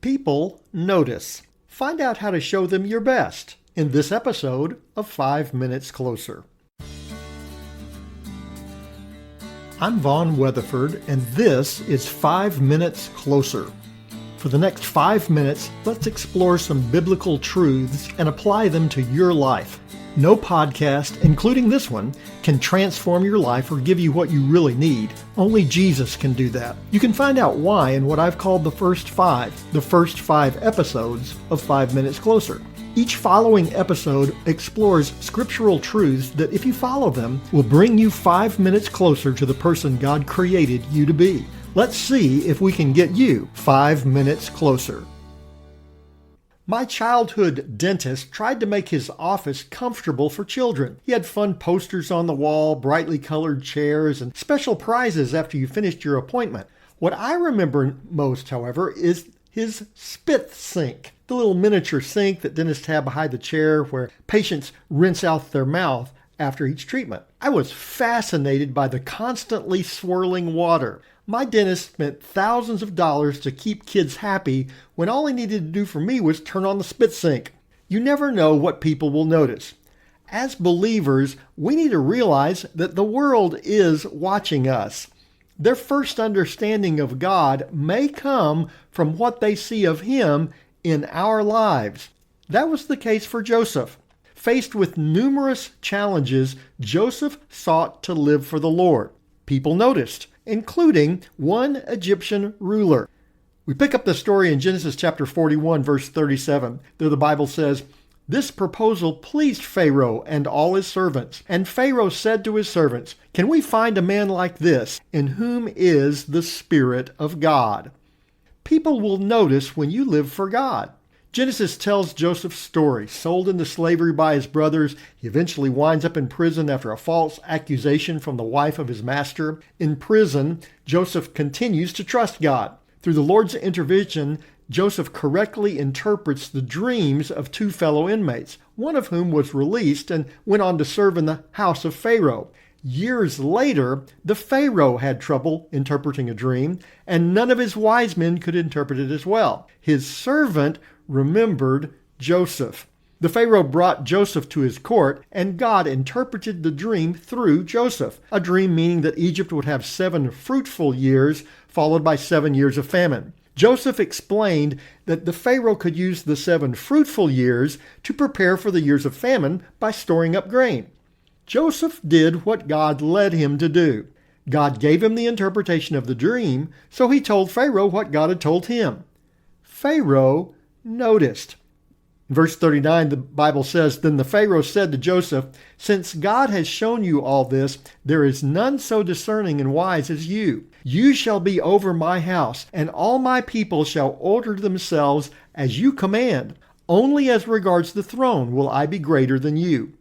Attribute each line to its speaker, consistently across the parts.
Speaker 1: People notice. Find out how to show them your best in this episode of 5 Minutes Closer. I'm Vaughn Weatherford, and this is 5 Minutes Closer. For the next 5 minutes, let's explore some biblical truths and apply them to your life. No podcast, including this one, can transform your life or give you what you really need. Only Jesus can do that. You can find out why in what I've called the first five episodes of 5 Minutes Closer. Each following episode explores scriptural truths that, if you follow them, will bring you 5 minutes closer to the person God created you to be. Let's see if we can get you 5 minutes closer. My childhood dentist tried to make his office comfortable for children. He had fun posters on the wall, brightly colored chairs, and special prizes after you finished your appointment. What I remember most, however, is his spit sink, the little miniature sink that dentists have behind the chair where patients rinse out their mouth after each treatment. I was fascinated by the constantly swirling water. My dentist spent thousands of dollars to keep kids happy when all he needed to do for me was turn on the spit sink. You never know what people will notice. As believers, we need to realize that the world is watching us. Their first understanding of God may come from what they see of Him in our lives. That was the case for Joseph. Faced with numerous challenges, Joseph sought to live for the Lord. People noticed, including one Egyptian ruler. We pick up the story in Genesis chapter 41, verse 37. There the Bible says, "This proposal pleased Pharaoh and all his servants. And Pharaoh said to his servants, 'Can we find a man like this, in whom is the Spirit of God?'" People will notice when you live for God. Genesis tells Joseph's story. Sold into slavery by his brothers, he eventually winds up in prison after a false accusation from the wife of his master. In prison, Joseph continues to trust God. Through the Lord's intervention, Joseph correctly interprets the dreams of two fellow inmates, one of whom was released and went on to serve in the house of Pharaoh. Years later, the Pharaoh had trouble interpreting a dream, and none of his wise men could interpret it as well. His servant remembered Joseph. The Pharaoh brought Joseph to his court, and God interpreted the dream through Joseph. A dream meaning that Egypt would have 7 fruitful years, followed by 7 years of famine. Joseph explained that the Pharaoh could use the 7 fruitful years to prepare for the years of famine by storing up grain. Joseph did what God led him to do. God gave him the interpretation of the dream, so he told Pharaoh what God had told him. Pharaoh noticed. In verse 39, the Bible says, "Then the Pharaoh said to Joseph, 'Since God has shown you all this, there is none so discerning and wise as you. You shall be over my house, and all my people shall order themselves as you command. Only as regards the throne will I be greater than you.'"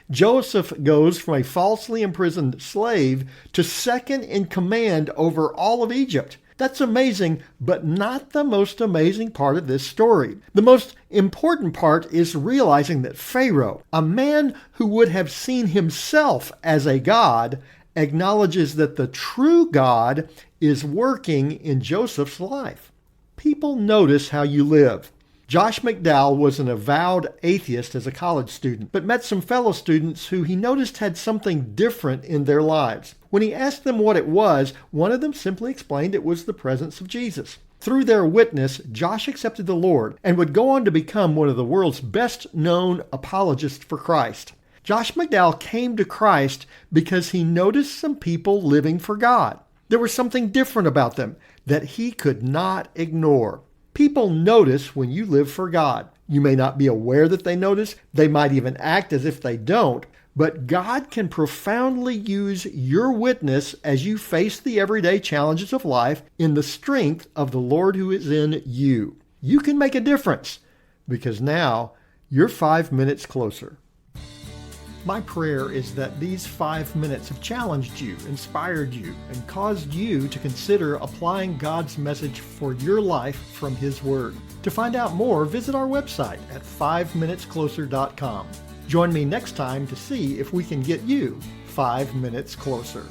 Speaker 1: Joseph goes from a falsely imprisoned slave to second in command over all of Egypt. That's amazing, but not the most amazing part of this story. The most important part is realizing that Pharaoh, a man who would have seen himself as a god, acknowledges that the true God is working in Joseph's life. People notice how you live. Josh McDowell was an avowed atheist as a college student, but met some fellow students who he noticed had something different in their lives. When he asked them what it was, one of them simply explained it was the presence of Jesus. Through their witness, Josh accepted the Lord and would go on to become one of the world's best-known apologists for Christ. Josh McDowell came to Christ because he noticed some people living for God. There was something different about them that he could not ignore. People notice when you live for God. You may not be aware that they notice. They might even act as if they don't. But God can profoundly use your witness as you face the everyday challenges of life in the strength of the Lord who is in you. You can make a difference because now you're 5 minutes closer. My prayer is that these 5 minutes have challenged you, inspired you, and caused you to consider applying God's message for your life from His Word. To find out more, visit our website at 5minutescloser.com. Join me next time to see if we can get you 5 minutes closer.